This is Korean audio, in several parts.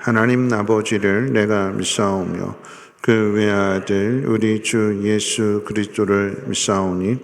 하나님 아버지를 내가 믿사오며 그 외아들 우리 주 예수 그리스도를 믿사오니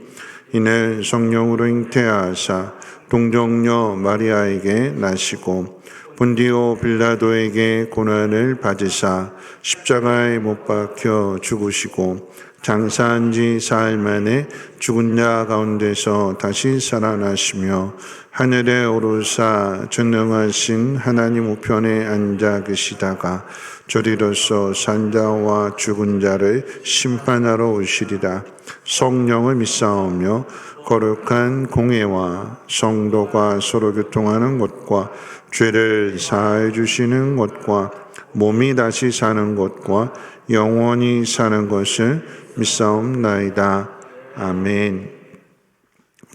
이는 성령으로 잉태하사 동정녀 마리아에게 나시고 본디오 빌라도에게 고난을 받으사 십자가에 못 박혀 죽으시고 장사한 지 사흘 만에 죽은 자 가운데서 다시 살아나시며 하늘에 오르사 전능하신 하나님 우편에 앉아 계시다가 저리로서 산자와 죽은 자를 심판하러 오시리라. 성령을 믿사오며 거룩한 공회와 성도가 서로 교통하는 것과 죄를 사해 주시는 것과 몸이 다시 사는 것과 영원히 사는 것을 믿사옵나이다. 아멘.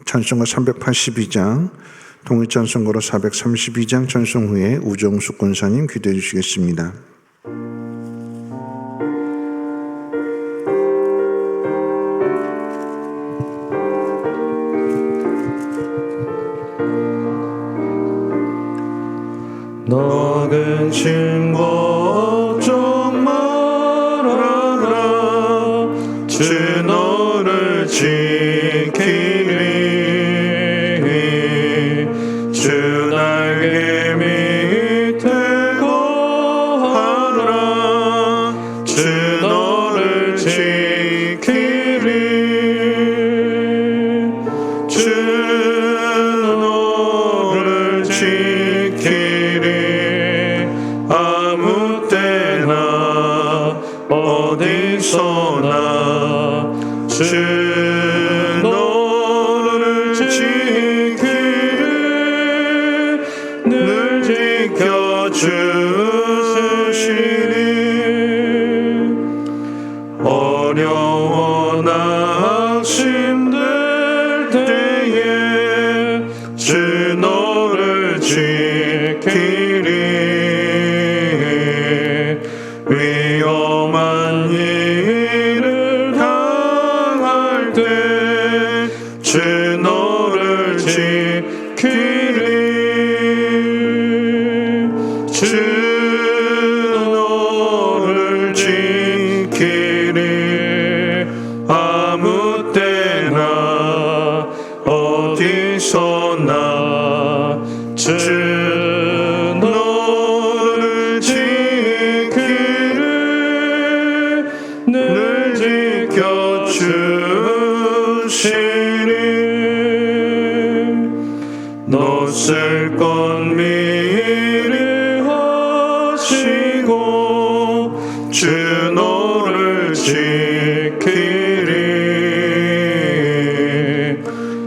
찬송가 382장, 통일찬송가로 432장 찬송 후에 우정숙 권사님 기도해 주시겠습니다. 너 근심 걱정 말아라 주 너를 지키리 주 날개 밑에 거하라 주 너를 지키리 주 너를 지키리 아무 때나 어디서나 주 너를 지키리 늘 지켜주시니 어려워 낙심될 때에 주 너를 지키리 위험한 일을 당할 때 주 너를 지키리 주 너를 지키리 아무 때나 어디서나 주 너를 지키리 늘 지켜주시니 낯설 것 미리 하시고 주 너를 지키리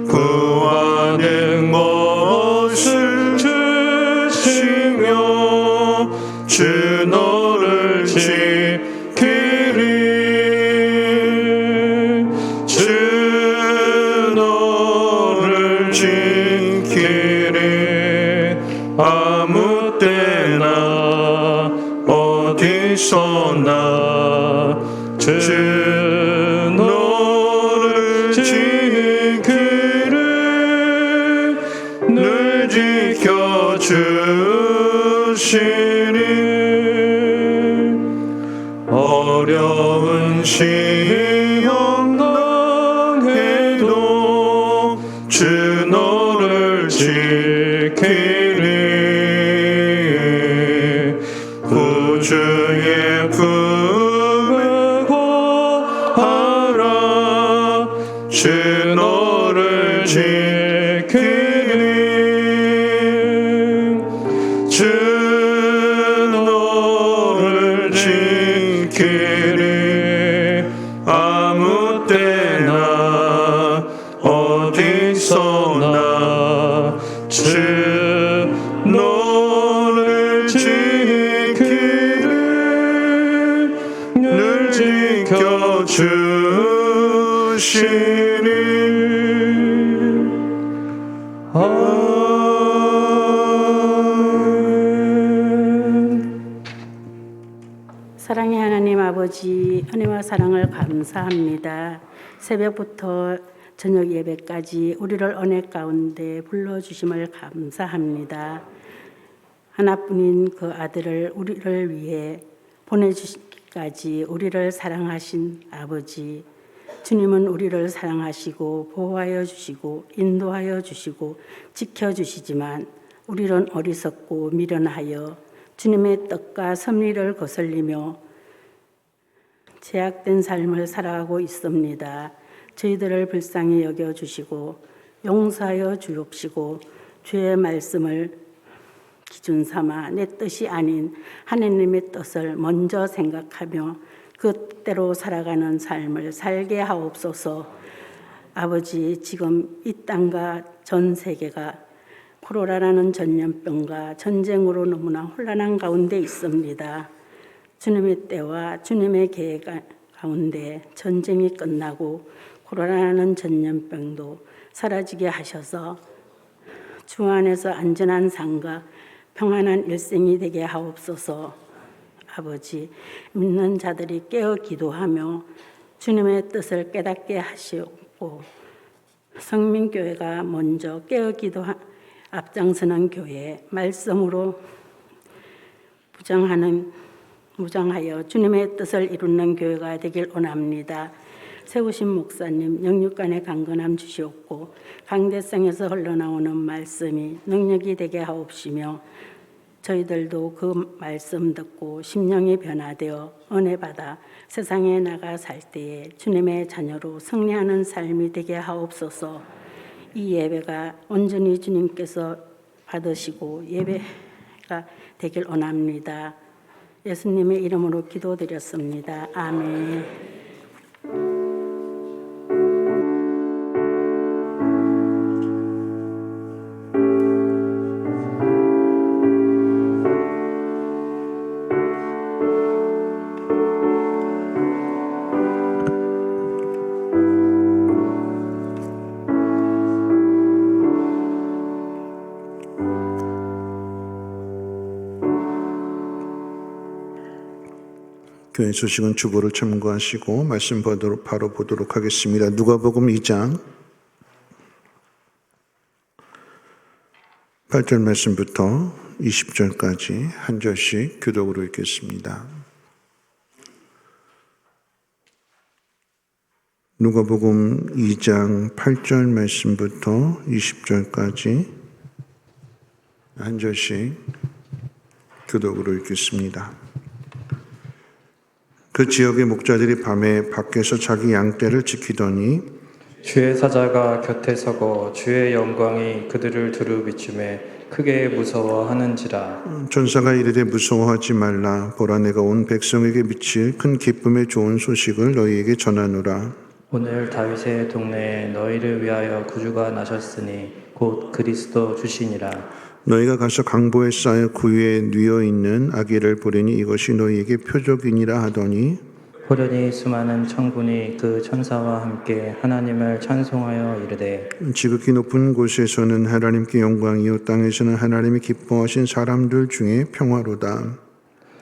구하는 것을 주시며 주 너를 지키리 주 너를 지키리 아무 때나 어디서나 주 너를 지키리 늘 지켜주시니 어려운 시험 당해도 주 너를 지키리 구주의 품에 거하라 주 너를 지키리 주 너를 지키리 아무 때나 어디서나 주 너를 지키리 늘 지켜주시니 사랑의 하나님 아버지, 은혜와 사랑을 감사합니다. 새벽부터 저녁 예배까지 우리를 은혜 가운데 불러주심을 감사합니다. 하나뿐인 그 아들을 우리를 위해 보내주시기까지 우리를 사랑하신 아버지, 주님은 우리를 사랑하시고 보호하여 주시고 인도하여 주시고 지켜주시지만 우리는 어리석고 미련하여 주님의 뜻과 섭리를 거슬리며 제약된 삶을 살아가고 있습니다. 저희들을 불쌍히 여겨주시고 용서하여 주옵시고 주의 말씀을 기준 삼아 내 뜻이 아닌 하나님의 뜻을 먼저 생각하며 그 뜻대로 살아가는 삶을 살게 하옵소서. 아버지, 지금 이 땅과 전 세계가 코로나라는 전염병과 전쟁으로 너무나 혼란한 가운데 있습니다. 주님의 때와 주님의 계획 가운데 전쟁이 끝나고 코로나라는 전염병도 사라지게 하셔서 주 안에서 안전한 삶과 평안한 일생이 되게 하옵소서. 아버지, 믿는 자들이 깨어 기도하며 주님의 뜻을 깨닫게 하시고 성민교회가 먼저 깨어 앞장서는 교회, 말씀으로 무장하여 주님의 뜻을 이루는 교회가 되길 원합니다. 세우신 목사님 영육간의 강건함 주시옵고 강대성에서 흘러나오는 말씀이 능력이 되게 하옵시며 저희들도 그 말씀 듣고 심령이 변화되어 은혜 받아 세상에 나가 살 때에 주님의 자녀로 승리하는 삶이 되게 하옵소서. 이 예배가 온전히 주님께서 받으시고 예배가 되길 원합니다. 예수님의 이름으로 기도드렸습니다. 아멘. 교회 소식은 주보를 참고하시고 말씀 바로 보도록 하겠습니다. 누가복음 2장 8절 말씀부터 20절까지 한 절씩 교독으로 읽겠습니다. 누가복음 2장 8절 말씀부터 20절까지 한 절씩 교독으로 읽겠습니다. 그 지역의 목자들이 밤에 밖에서 자기 양떼를 지키더니 주의 사자가 곁에 서고 주의 영광이 그들을 두루 비추매 크게 무서워하는지라. 전사가 이르되 무서워하지 말라. 보라, 내가 온 백성에게 미칠 큰 기쁨의 좋은 소식을 너희에게 전하노라. 오늘 다윗의 동네에 너희를 위하여 구주가 나셨으니 곧 그리스도 주시니라. 너희가 가서 강보에 쌓여 구유에 뉘어 있는 아기를 보리니 이것이 너희에게 표적이니라 하더니 호련히 수많은 천군이 그 천사와 함께 하나님을 찬송하여 이르되 지극히 높은 곳에서는 하나님께 영광이요 땅에서는 하나님이 기뻐하신 사람들 중에 평화로다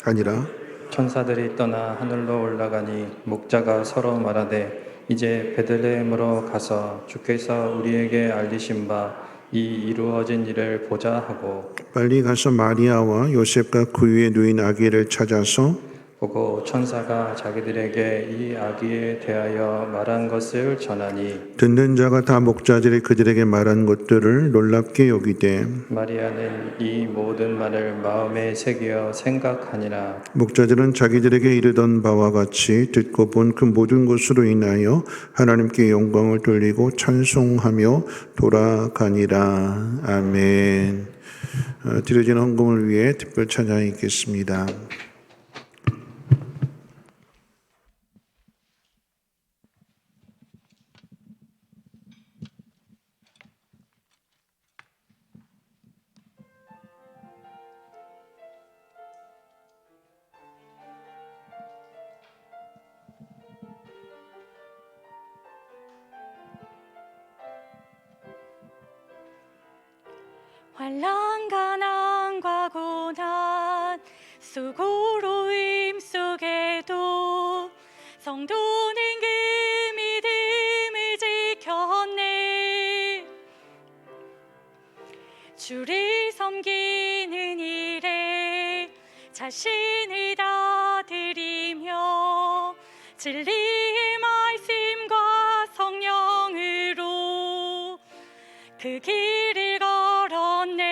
아니라. 천사들이 떠나 하늘로 올라가니 목자가 서로 말하되 이제 베들레헴으로 가서 주께서 우리에게 알리신 바 이 이루어진 일을 보자 하고 빨리 가서 마리아와 요셉과 구유에 누인 아기를 찾아서 보고 천사가 자기들에게 이 아기에 대하여 말한 것을 전하니 듣는 자가 다 목자들이 그들에게 말한 것들을 놀랍게 여기되 마리아는 이 모든 말을 마음에 새겨 생각하니라. 목자들은 자기들에게 이르던 바와 같이 듣고 본 그 모든 것으로 인하여 하나님께 영광을 돌리고 찬송하며 돌아가니라. 아멘. 드려진 헌금을 위해 특별 찬양이 있겠습니다. 환난 가난과 고난 수고로 임 속에도 성도는 그 믿음을 지켰네. 주를 섬기는 일에 자신을 다 드리며 진리의 말씀과 성령으로 그 길을 걸었네.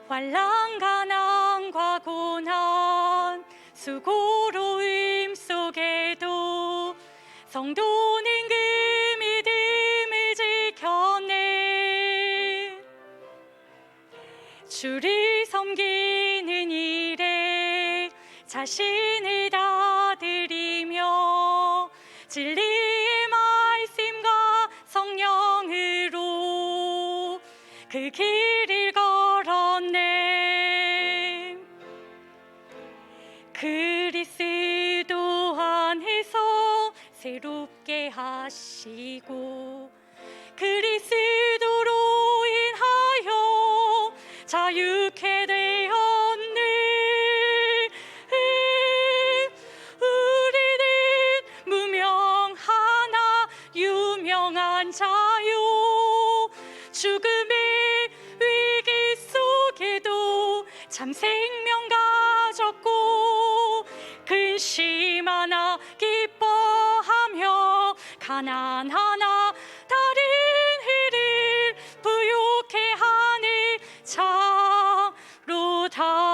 환난 가난과 고난 수고로움 속에도 성도는 그 믿음을 지켰네. 주를 섬기는 일에 자신을 다 드리며 진리의 말씀과 성령으로 그 길을 걸었네. 그리스도 안에서 새롭게 하시고 그리스도로 인하여 자유케 되었네. 우리는 무명하나 유명한 자요 죽음의 위기 속에도 참 생명 가졌고 근심 하나 기뻐하며 가난 하나 다른 일을 부욕해 하는 자로다.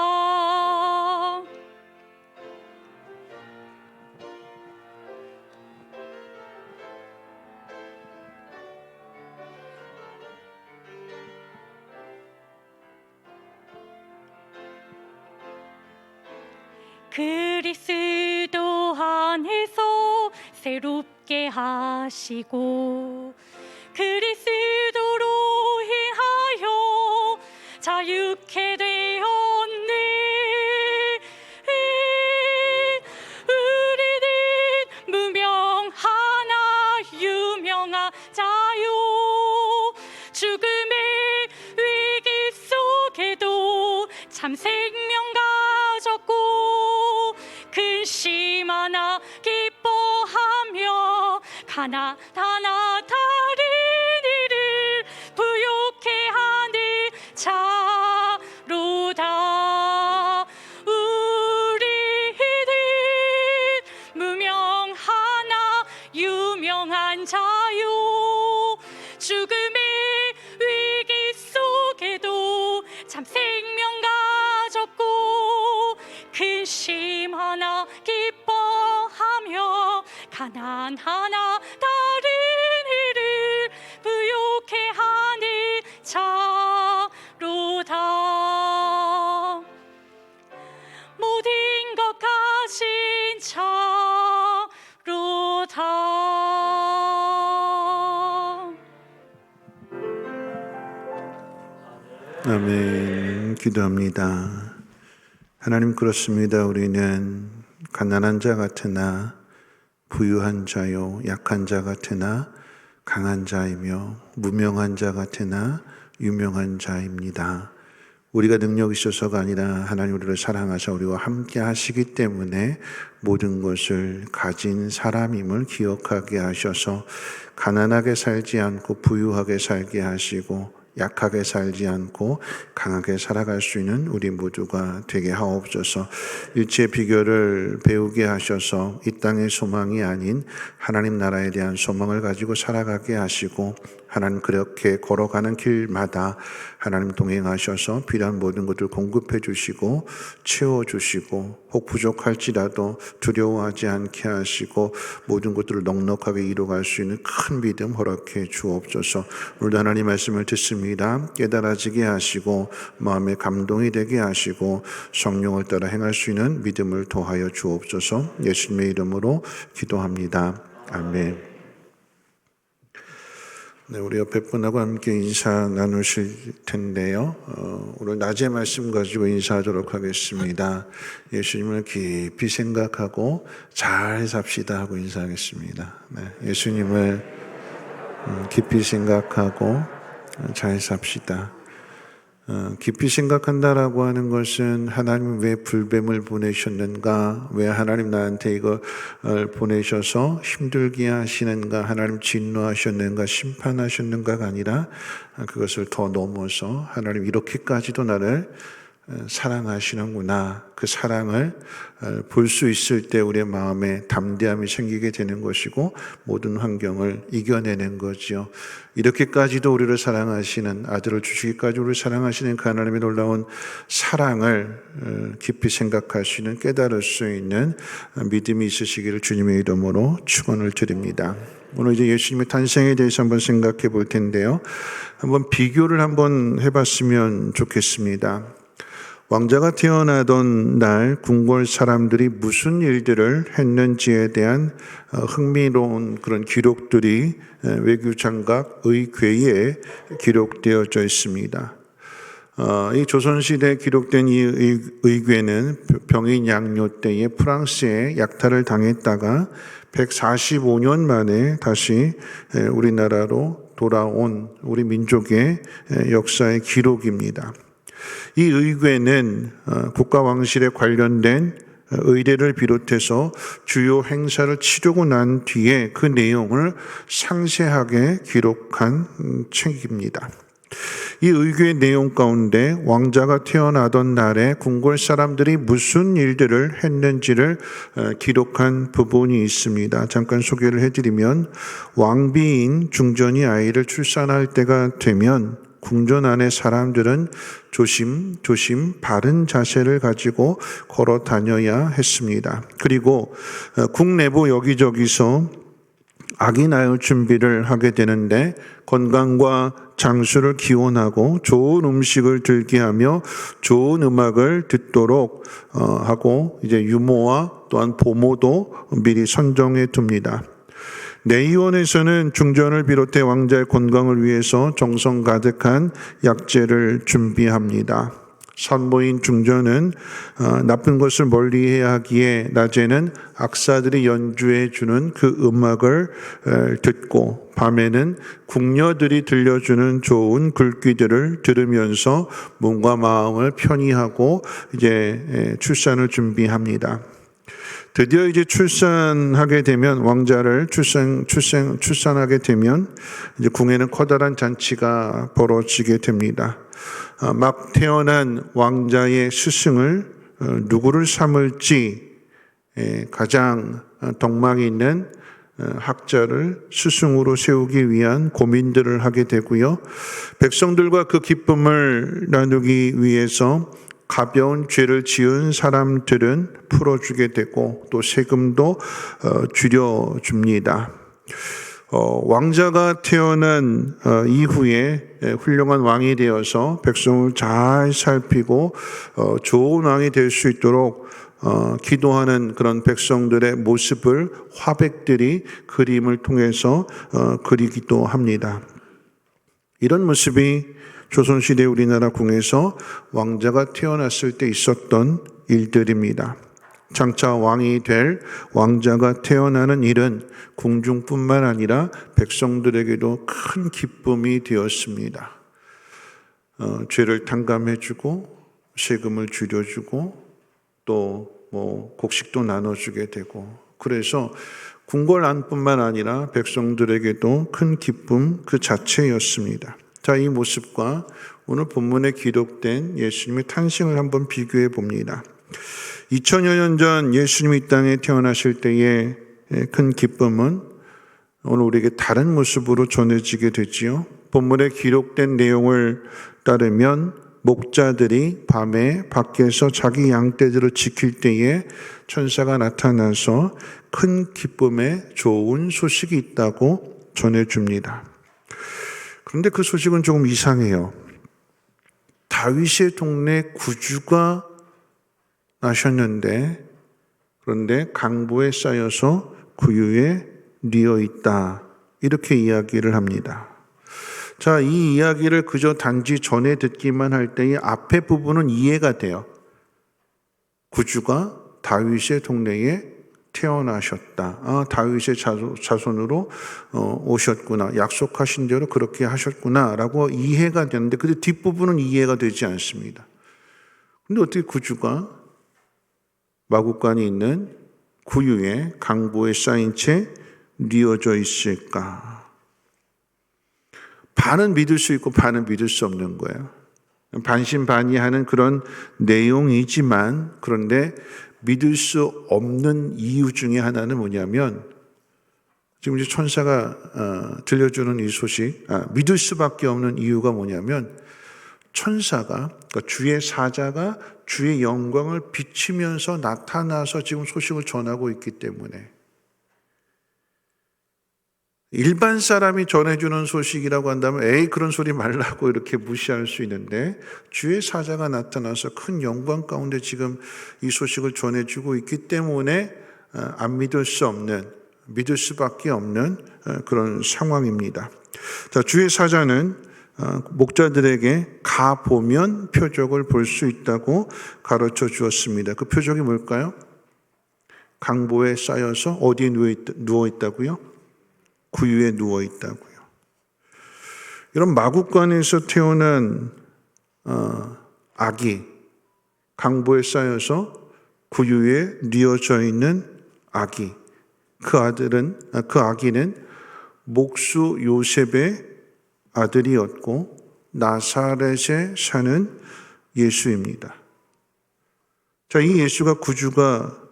그리스도 안에서 새롭게 하시고 그리스도로 인하여 자유케 되었네. 우리는 무명하나 유명한 자요 죽음의 위기 속에도 참 생명 가졌고 근심 하나 기뻐하며 가난 하나 다른 일을 부욕해 하는 자로다. 우리는 무명하나 유명한 자요 죽음의 위기 속에도 참 생명 가졌고 근심 하나 기뻐하며 가난 하나 다른 일을 부욕해 하는 자로다. 모든 것 가진 자로다. 아멘. 기도합니다. 하나님, 그렇습니다. 우리는 가난한 자 같으나 부유한 자요, 약한 자 같으나 강한 자이며 무명한 자 같으나 유명한 자입니다. 우리가 능력이 있어서가 아니라 하나님 우리를 사랑하사 우리와 함께 하시기 때문에 모든 것을 가진 사람임을 기억하게 하셔서 가난하게 살지 않고 부유하게 살게 하시고 약하게 살지 않고 강하게 살아갈 수 있는 우리 모두가 되게 하옵소서. 일체의 비결을 배우게 하셔서 이 땅의 소망이 아닌 하나님 나라에 대한 소망을 가지고 살아가게 하시고 하나님 그렇게 걸어가는 길마다 하나님 동행하셔서 필요한 모든 것을 공급해 주시고 채워주시고 혹 부족할지라도 두려워하지 않게 하시고 모든 것들을 넉넉하게 이루어갈 수 있는 큰 믿음 허락해 주옵소서. 오늘도 하나님 말씀을 듣습니다. 깨달아지게 하시고 마음에 감동이 되게 하시고 성령을 따라 행할 수 있는 믿음을 더하여 주옵소서. 예수님의 이름으로 기도합니다. 아멘. 네, 우리 옆에 분하고 함께 인사 나누실 텐데요. 오늘 낮의 말씀 가지고 인사하도록 하겠습니다. 예수님을 깊이 생각하고 잘 삽시다 하고 인사하겠습니다. 네, 예수님을 깊이 생각하고 잘 삽시다. 깊이 생각한다라고 하는 것은 하나님 왜 불뱀을 보내셨는가, 왜 하나님 나한테 이걸 보내셔서 힘들게 하시는가, 하나님 진노하셨는가, 심판하셨는가가 아니라 그것을 더 넘어서 하나님 이렇게까지도 나를 사랑하시는구나. 그 사랑을 볼 수 있을 때 우리의 마음에 담대함이 생기게 되는 것이고 모든 환경을 이겨내는 거지요. 이렇게까지도 우리를 사랑하시는, 아들을 주시기까지 우리를 사랑하시는 그 하나님의 놀라운 사랑을 깊이 생각할 수 있는, 깨달을 수 있는 믿음이 있으시기를 주님의 이름으로 축원을 드립니다. 오늘 이제 예수님의 탄생에 대해서 한번 생각해 볼 텐데요. 한번 비교를 한번 해봤으면 좋겠습니다. 왕자가 태어나던 날 궁궐 사람들이 무슨 일들을 했는지에 대한 흥미로운 그런 기록들이 외교장각 의궤에 기록되어져 있습니다. 이 조선시대에 기록된 이 의궤는 병인 양요 때에 프랑스에 약탈을 당했다가 145년 만에 다시 우리나라로 돌아온 우리 민족의 역사의 기록입니다. 이 의궤는 국가왕실에 관련된 의례를 비롯해서 주요 행사를 치르고 난 뒤에 그 내용을 상세하게 기록한 책입니다. 이 의궤의 내용 가운데 왕자가 태어나던 날에 궁궐 사람들이 무슨 일들을 했는지를 기록한 부분이 있습니다. 잠깐 소개를 해드리면, 왕비인 중전이 아이를 출산할 때가 되면 궁전 안의 사람들은 조심조심 바른 자세를 가지고 걸어 다녀야 했습니다. 그리고 국내부 여기저기서 아기 낳을 준비를 하게 되는데 건강과 장수를 기원하고 좋은 음식을 들게 하며 좋은 음악을 듣도록 하고, 이제 유모와 또한 보모도 미리 선정해 둡니다. 내의원에서는 중전을 비롯해 왕자의 건강을 위해서 정성 가득한 약재를 준비합니다. 산모인 중전은 나쁜 것을 멀리해야 하기에 낮에는 악사들이 연주해 주는 그 음악을 듣고 밤에는 궁녀들이 들려주는 좋은 글귀들을 들으면서 몸과 마음을 편히 하고 이제 출산을 준비합니다. 드디어 이제 출산하게 되면, 왕자를 출산하게 되면 이제 궁에는 커다란 잔치가 벌어지게 됩니다. 막 태어난 왕자의 스승을 누구를 삼을지 가장 덕망이 있는 학자를 스승으로 세우기 위한 고민들을 하게 되고요. 백성들과 그 기쁨을 나누기 위해서 가벼운 죄를 지은 사람들은 풀어주게 되고 또 세금도 줄여줍니다. 왕자가 태어난 이후에 훌륭한 왕이 되어서 백성을 잘 살피고 좋은 왕이 될 수 있도록 기도하는 그런 백성들의 모습을 화백들이 그림을 통해서 그리기도 합니다. 이런 모습이 조선시대 우리나라 궁에서 왕자가 태어났을 때 있었던 일들입니다. 장차 왕이 될 왕자가 태어나는 일은 궁중뿐만 아니라 백성들에게도 큰 기쁨이 되었습니다. 죄를 탕감해주고 세금을 줄여주고 또 곡식도 나눠주게 되고, 그래서 궁궐 안뿐만 아니라 백성들에게도 큰 기쁨 그 자체였습니다. 자, 이 모습과 오늘 본문에 기록된 예수님의 탄생을 한번 비교해 봅니다. 2000여 년 전 예수님이 이 땅에 태어나실 때의 큰 기쁨은 오늘 우리에게 다른 모습으로 전해지게 되지요. 본문에 기록된 내용을 따르면 목자들이 밤에 밖에서 자기 양떼들을 지킬 때에 천사가 나타나서 큰 기쁨에 좋은 소식이 있다고 전해줍니다. 그런데 그 소식은 조금 이상해요. 다윗의 동네 구주가 나셨는데, 그런데 강보에 쌓여서 구유에 뉘어 있다, 이렇게 이야기를 합니다. 자, 이 이야기를 그저 단지 전해 듣기만 할 때의 앞에 부분은 이해가 돼요. 구주가 다윗의 동네에 태어나셨다. 다윗의 자손으로 오셨구나. 약속하신 대로 그렇게 하셨구나 라고 이해가 되는데, 근데 뒷부분은 이해가 되지 않습니다. 근데 어떻게 구주가 마구간이 있는 구유에 강보에 쌓인 채 뉘어져 있을까? 반은 믿을 수 있고 반은 믿을 수 없는 거예요. 반신반의하는 그런 내용이지만, 그런데 믿을 수 없는 이유 중에 하나는 뭐냐면, 지금 이제 천사가 들려주는 이 소식, 믿을 수밖에 없는 이유가 뭐냐면, 천사가, 그러니까 주의 사자가 주의 영광을 비치면서 나타나서 지금 소식을 전하고 있기 때문에, 일반 사람이 전해주는 소식이라고 한다면 에이 그런 소리 말라고 이렇게 무시할 수 있는데, 주의 사자가 나타나서 큰 영광 가운데 지금 이 소식을 전해주고 있기 때문에 안 믿을 수 없는, 믿을 수밖에 없는 그런 상황입니다. 자, 주의 사자는 목자들에게 가보면 표적을 볼 수 있다고 가르쳐 주었습니다. 그 표적이 뭘까요? 강보에 쌓여서 어디에 누워 있다고요? 구유에 누워 있다고요. 이런 마구간에서 태어난 아기, 강보에 쌓여서 구유에 뉘어져 있는 아기, 그 아기는 목수 요셉의 아들이었고 나사렛에 사는 예수입니다. 자, 이 예수가 구주가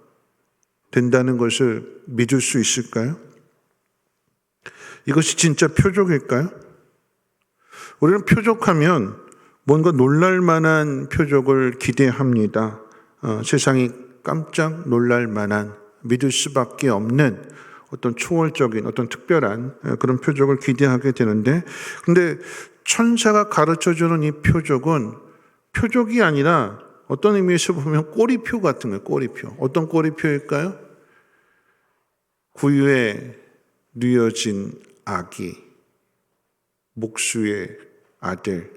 된다는 것을 믿을 수 있을까요? 이것이 진짜 표적일까요? 우리는 표적하면 뭔가 놀랄 만한 표적을 기대합니다. 세상이 깜짝 놀랄 만한, 믿을 수밖에 없는 어떤 초월적인, 어떤 특별한 그런 표적을 기대하게 되는데, 근데 천사가 가르쳐주는 이 표적은 표적이 아니라 어떤 의미에서 보면 꼬리표 같은 거예요. 꼬리표. 어떤 꼬리표일까요? 구유에 뉘어진 아기, 목수의 아들,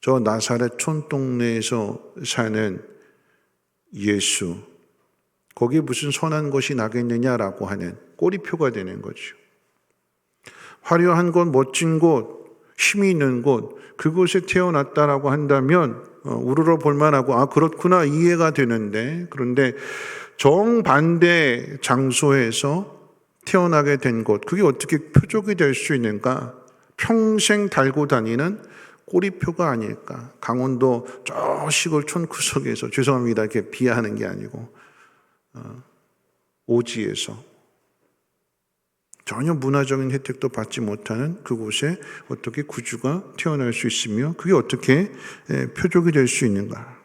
저 나사렛 촌동네에서 사는 예수, 거기에 무슨 선한 것이 나겠느냐라고 하는 꼬리표가 되는 거죠. 화려한 곳, 멋진 곳, 힘이 있는 곳, 그곳에 태어났다라고 한다면 우러러 볼만하고 그렇구나 이해가 되는데, 그런데 정반대 장소에서 태어나게 된 곳, 그게 어떻게 표적이 될 수 있는가? 평생 달고 다니는 꼬리표가 아닐까? 강원도 저 시골 촌구석에서, 죄송합니다, 이렇게 비하하는 게 아니고 오지에서 전혀 문화적인 혜택도 받지 못하는 그곳에 어떻게 구주가 태어날 수 있으며, 그게 어떻게 표적이 될 수 있는가?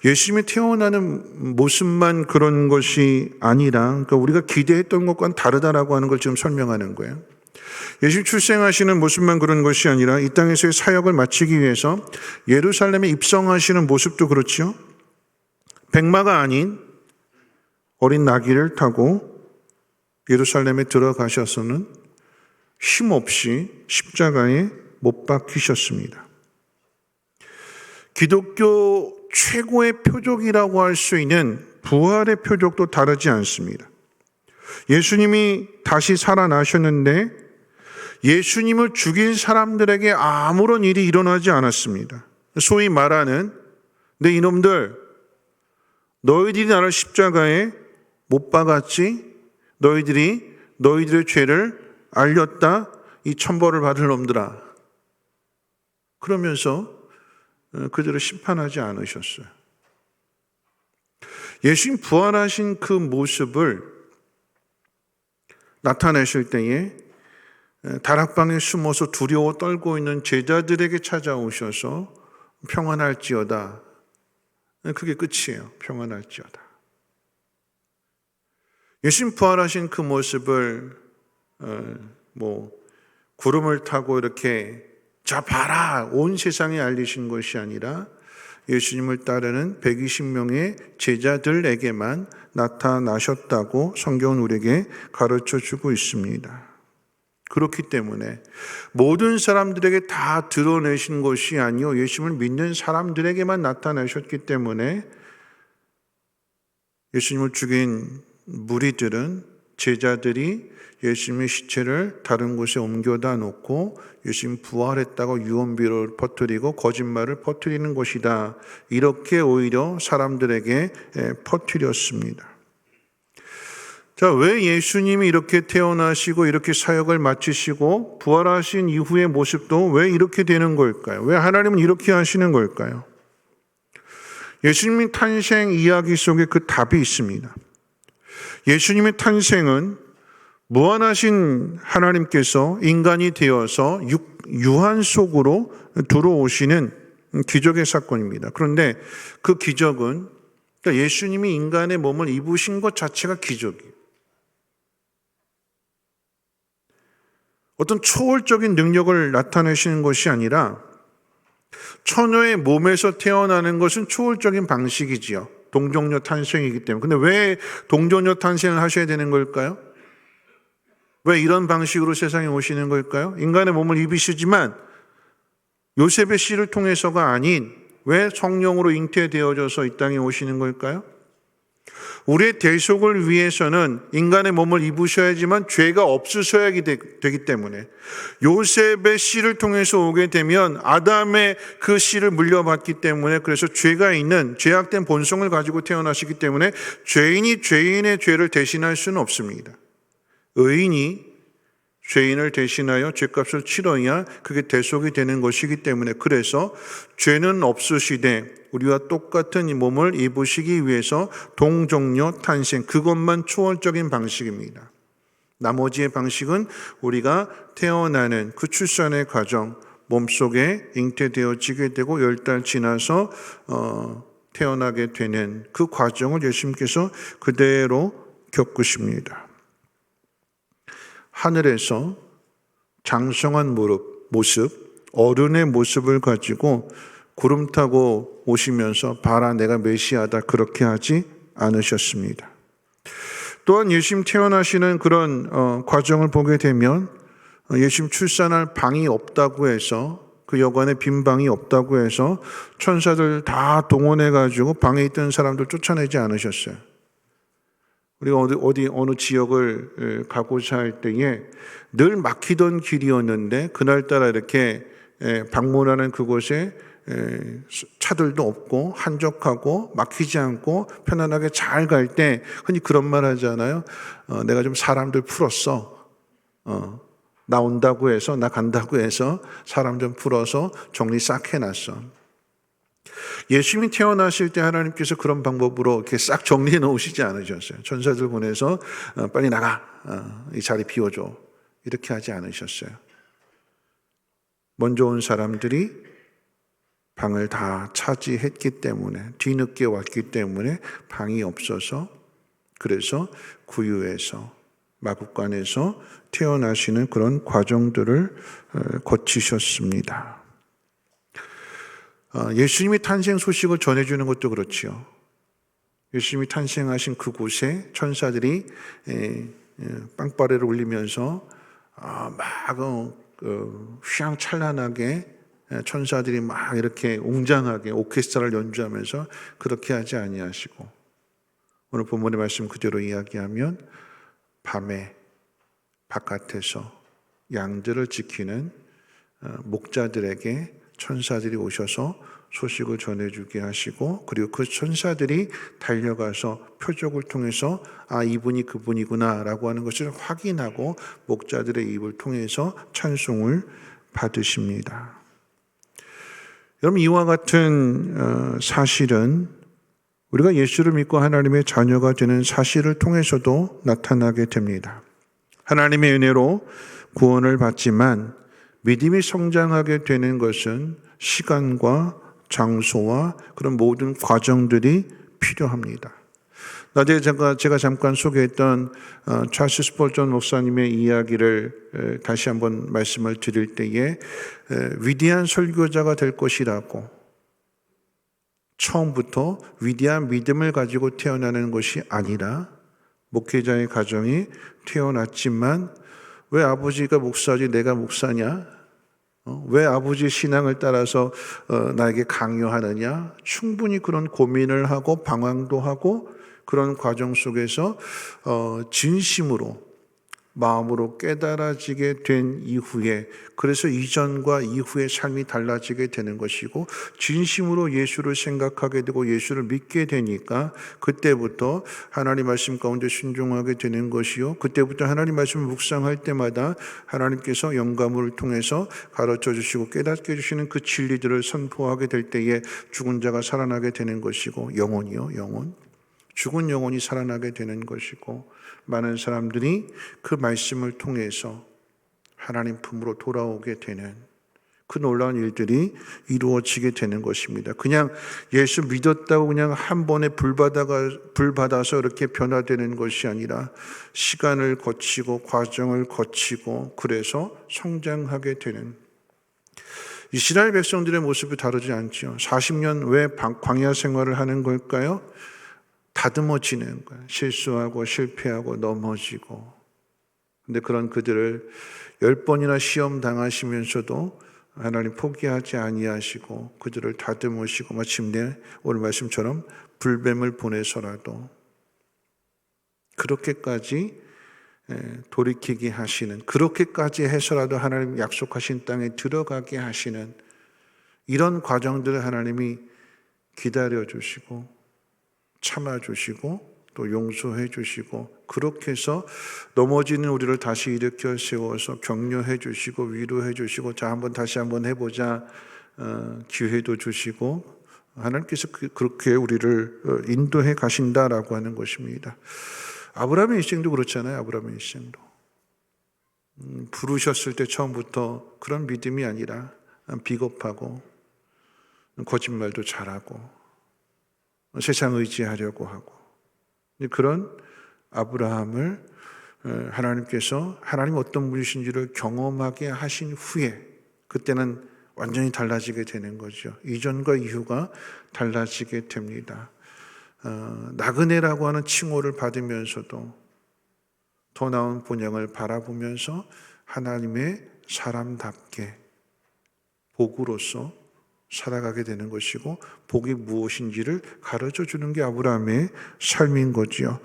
예수님이 태어나는 모습만 그런 것이 아니라, 그러니까 우리가 기대했던 것과는 다르다라고 하는 걸 지금 설명하는 거예요. 예수님 출생하시는 모습만 그런 것이 아니라 이 땅에서의 사역을 마치기 위해서 예루살렘에 입성하시는 모습도 그렇죠. 백마가 아닌 어린 나귀를 타고 예루살렘에 들어가셔서는 힘없이 십자가에 못 박히셨습니다. 기독교 최고의 표적이라고 할 수 있는 부활의 표적도 다르지 않습니다. 예수님이 다시 살아나셨는데 예수님을 죽인 사람들에게 아무런 일이 일어나지 않았습니다. 소위 말하는 내 이놈들, 너희들이 나를 십자가에 못 박았지, 너희들이 너희들의 죄를 알렸다, 이 천벌을 받을 놈들아, 그러면서 그들을 심판하지 않으셨어요. 예수님 부활하신 그 모습을 나타내실 때에 다락방에 숨어서 두려워 떨고 있는 제자들에게 찾아오셔서 평안할지어다. 그게 끝이에요. 평안할지어다. 예수님 부활하신 그 모습을 구름을 타고 이렇게 자 봐라 온 세상에 알리신 것이 아니라 예수님을 따르는 120명의 제자들에게만 나타나셨다고 성경은 우리에게 가르쳐주고 있습니다. 그렇기 때문에 모든 사람들에게 다 드러내신 것이 아니요 예수님을 믿는 사람들에게만 나타나셨기 때문에 예수님을 죽인 무리들은, 제자들이 예수님의 시체를 다른 곳에 옮겨다 놓고 예수님 부활했다고 유언비를 퍼뜨리고 거짓말을 퍼뜨리는 것이다, 이렇게 오히려 사람들에게 퍼뜨렸습니다. 자, 왜 예수님이 이렇게 태어나시고 이렇게 사역을 마치시고 부활하신 이후의 모습도 왜 이렇게 되는 걸까요? 왜 하나님은 이렇게 하시는 걸까요? 예수님의 탄생 이야기 속에 그 답이 있습니다. 예수님의 탄생은 무한하신 하나님께서 인간이 되어서 유한 속으로 들어오시는 기적의 사건입니다. 그런데 그 기적은, 그러니까 예수님이 인간의 몸을 입으신 것 자체가 기적이에요. 어떤 초월적인 능력을 나타내시는 것이 아니라 처녀의 몸에서 태어나는 것은 초월적인 방식이지요. 동정녀 탄생이기 때문에. 근데 왜 동정녀 탄생을 하셔야 되는 걸까요? 왜 이런 방식으로 세상에 오시는 걸까요? 인간의 몸을 입으시지만 요셉의 씨를 통해서가 아닌 왜 성령으로 잉태되어져서 이 땅에 오시는 걸까요? 우리의 대속을 위해서는 인간의 몸을 입으셔야지만 죄가 없으셔야 되기 때문에 요셉의 씨를 통해서 오게 되면 아담의 그 씨를 물려받기 때문에, 그래서 죄가 있는 죄악된 본성을 가지고 태어나시기 때문에 죄인이 죄인의 죄를 대신할 수는 없습니다. 의인이 죄인을 대신하여 죄값을 치러야 그게 대속이 되는 것이기 때문에, 그래서 죄는 없으시되 우리와 똑같은 이 몸을 입으시기 위해서 동정녀 탄생, 그것만 초월적인 방식입니다. 나머지의 방식은 우리가 태어나는 그 출산의 과정, 몸속에 잉태되어지게 되고 10달 지나서 태어나게 되는 그 과정을 예수님께서 그대로 겪으십니다. 하늘에서 장성한 모습, 어른의 모습을 가지고 구름 타고 오시면서 봐라 내가 메시아다 그렇게 하지 않으셨습니다. 또한 예수님 태어나시는 그런 과정을 보게 되면 예수님 출산할 방이 없다고 해서, 그 여관에 빈 방이 없다고 해서 천사들 다 동원해 가지고 방에 있던 사람들 쫓아내지 않으셨어요. 우리가 어느 지역을 가고자 할 때에 늘 막히던 길이었는데 그날따라 이렇게 방문하는 그곳에 차들도 없고 한적하고 막히지 않고 편안하게 잘 갈 때 흔히 그런 말 하잖아요. 내가 좀 사람들 풀었어. 나 온다고 해서, 나 간다고 해서 사람 좀 풀어서 정리 싹 해놨어. 예수님이 태어나실 때 하나님께서 그런 방법으로 이렇게 싹 정리해 놓으시지 않으셨어요. 천사들 보내서 빨리 나가, 이 자리 비워줘, 이렇게 하지 않으셨어요. 먼저 온 사람들이 방을 다 차지했기 때문에, 뒤늦게 왔기 때문에 방이 없어서, 그래서 구유에서 마구간에서 태어나시는 그런 과정들을 거치셨습니다. 예수님이 탄생 소식을 전해주는 것도 그렇지요. 예수님이 탄생하신 그곳에 천사들이 빵빠레를 울리면서 막 휘황찬란하게 천사들이 막 이렇게 웅장하게 오케스트라를 연주하면서 그렇게 하지 아니하시고, 오늘 본문의 말씀 그대로 이야기하면 밤에 바깥에서 양들을 지키는 목자들에게 천사들이 오셔서 소식을 전해주게 하시고, 그리고 그 천사들이 달려가서 표적을 통해서 이분이 그분이구나 라고 하는 것을 확인하고 목자들의 입을 통해서 찬송을 받으십니다. 여러분, 이와 같은 사실은 우리가 예수를 믿고 하나님의 자녀가 되는 사실을 통해서도 나타나게 됩니다. 하나님의 은혜로 구원을 받지만 믿음이 성장하게 되는 것은 시간과 장소와 그런 모든 과정들이 필요합니다. 낮에 제가 잠깐 소개했던 찰스 스펄전 목사님의 이야기를 다시 한번 말씀을 드릴 때에 위대한 설교자가 될 것이라고, 처음부터 위대한 믿음을 가지고 태어나는 것이 아니라 목회자의 가정이 태어났지만 왜 아버지가 목사지 내가 목사냐? 왜 아버지 신앙을 따라서 나에게 강요하느냐? 충분히 그런 고민을 하고 방황도 하고 그런 과정 속에서 진심으로 마음으로 깨달아지게 된 이후에, 그래서 이전과 이후의 삶이 달라지게 되는 것이고, 진심으로 예수를 생각하게 되고 예수를 믿게 되니까 그때부터 하나님 말씀 가운데 순종하게 되는 것이요, 그때부터 하나님 말씀을 묵상할 때마다 하나님께서 영감을 통해서 가르쳐 주시고 깨닫게 해주시는 그 진리들을 선포하게 될 때에 죽은 자가 살아나게 되는 것이고, 영혼이요, 영혼, 죽은 영혼이 살아나게 되는 것이고, 많은 사람들이 그 말씀을 통해서 하나님 품으로 돌아오게 되는 그 놀라운 일들이 이루어지게 되는 것입니다. 그냥 예수 믿었다고 그냥 한 번에 불 받아서 이렇게 변화되는 것이 아니라 시간을 거치고 과정을 거치고 그래서 성장하게 되는, 이스라엘 백성들의 모습이 다르지 않죠. 40년 왜 광야 생활을 하는 걸까요? 다듬어지는 거예요. 실수하고 실패하고 넘어지고. 근데 그런 그들을 10번이나 시험 당하시면서도 하나님 포기하지 아니하시고 그들을 다듬으시고 마침내 오늘 말씀처럼 불뱀을 보내서라도 그렇게까지 돌이키게 하시는, 그렇게까지 해서라도 하나님 약속하신 땅에 들어가게 하시는 이런 과정들을 하나님이 기다려 주시고 참아주시고 또 용서해 주시고, 그렇게 해서 넘어지는 우리를 다시 일으켜 세워서 격려해 주시고 위로해 주시고, 자 다시 한번 해보자 기회도 주시고, 하나님께서 그렇게 우리를 인도해 가신다라고 하는 것입니다. 아브라함의 일생도 그렇잖아요. 아브라함의 일생도 부르셨을 때 처음부터 그런 믿음이 아니라 비겁하고 거짓말도 잘하고 세상 의지하려고 하고, 그런 아브라함을 하나님께서 하나님 어떤 분이신지를 경험하게 하신 후에 그때는 완전히 달라지게 되는 거죠. 이전과 이후가 달라지게 됩니다. 나그네라고 하는 칭호를 받으면서도 더 나은 본향을 바라보면서 하나님의 사람답게 복으로서 살아가게 되는 것이고, 복이 무엇인지를 가르쳐 주는 게 아브라함의 삶인 거지요.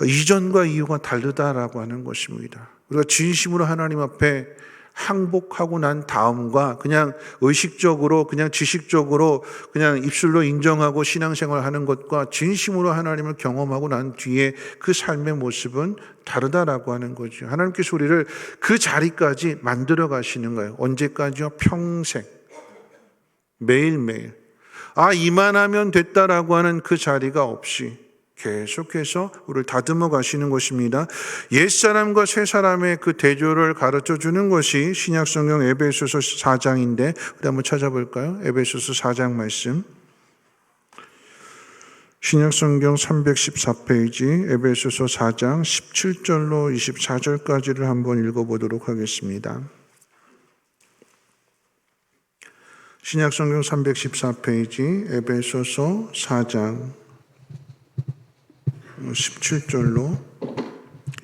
이전과 이후가 다르다라고 하는 것입니다. 우리가 진심으로 하나님 앞에 항복하고 난 다음과 그냥 의식적으로 그냥 지식적으로 그냥 입술로 인정하고 신앙생활 하는 것과 진심으로 하나님을 경험하고 난 뒤에 그 삶의 모습은 다르다라고 하는 거죠. 하나님께서 우리를 그 자리까지 만들어 가시는 거예요. 언제까지요? 평생. 매일매일 이만하면 됐다라고 하는 그 자리가 없이 계속해서 우리를 다듬어 가시는 것입니다. 옛사람과 새사람의 그 대조를 가르쳐 주는 것이 신약성경 에베소서 4장인데 우리 한번 찾아볼까요? 에베소서 4장 말씀, 신약성경 314페이지 에베소서 4장 17절로 24절까지를 한번 읽어보도록 하겠습니다. 신약성경 314페이지 에베소서 4장 17절로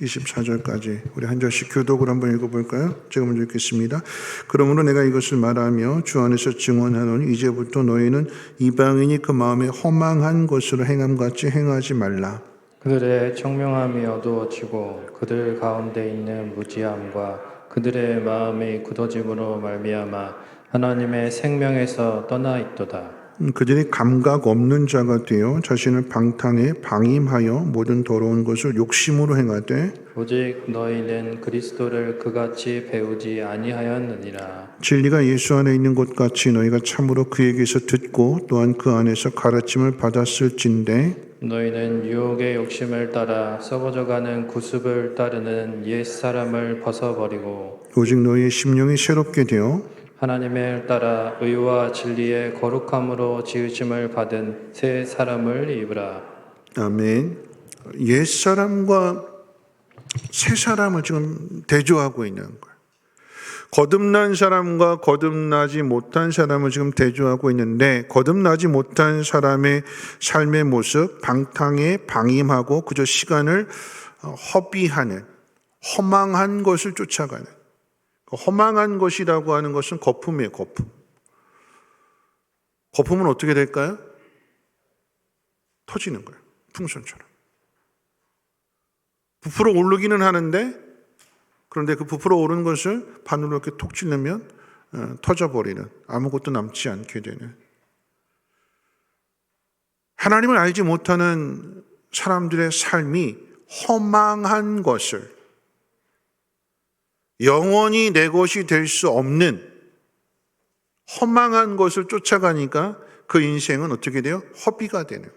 24절까지 우리 한 절씩 교독을 한번 읽어볼까요? 제가 먼저 읽겠습니다. 그러므로 내가 이것을 말하며 주 안에서 증언하노니 이제부터 너희는 이방인이 그 마음에 허망한 것으로 행함같이 행하지 말라. 그들의 청명함이 어두워지고 그들 가운데 있는 무지함과 그들의 마음의 굳어짐으로 말미암아 하나님의 생명에서 떠나 있도다. 그들이 감각 없는 자가 되어 자신을 방탕에 방임하여 모든 더러운 것을 욕심으로 행하되 오직 너희는 그리스도를 그같이 배우지 아니하였느니라. 진리가 예수 안에 있는 것 같이 너희가 참으로 그에게서 듣고 또한 그 안에서 가르침을 받았을진데 너희는 유혹의 욕심을 따라 썩어져가는 구습을 따르는 옛 사람을 벗어버리고 오직 너희의 심령이 새롭게 되어 하나님을 따라 의와 진리의 거룩함으로 지으심을 받은 새 사람을 입으라. 아멘. 옛 사람과 새 사람을 지금 대조하고 있는 거예요. 거듭난 사람과 거듭나지 못한 사람을 지금 대조하고 있는데, 거듭나지 못한 사람의 삶의 모습, 방탕에 방임하고 그저 시간을 허비하는, 허망한 것을 쫓아가는, 허망한 것이라고 하는 것은 거품이에요. 거품. 거품은 어떻게 될까요? 터지는 거예요. 풍선처럼. 부풀어 오르기는 하는데 그런데 그 부풀어 오른 것을 바늘로 이렇게 톡 찔르면 터져버리는, 아무것도 남지 않게 되는. 하나님을 알지 못하는 사람들의 삶이 허망한 것을, 영원히 내 것이 될 수 없는 허망한 것을 쫓아가니까 그 인생은 어떻게 돼요? 허비가 되는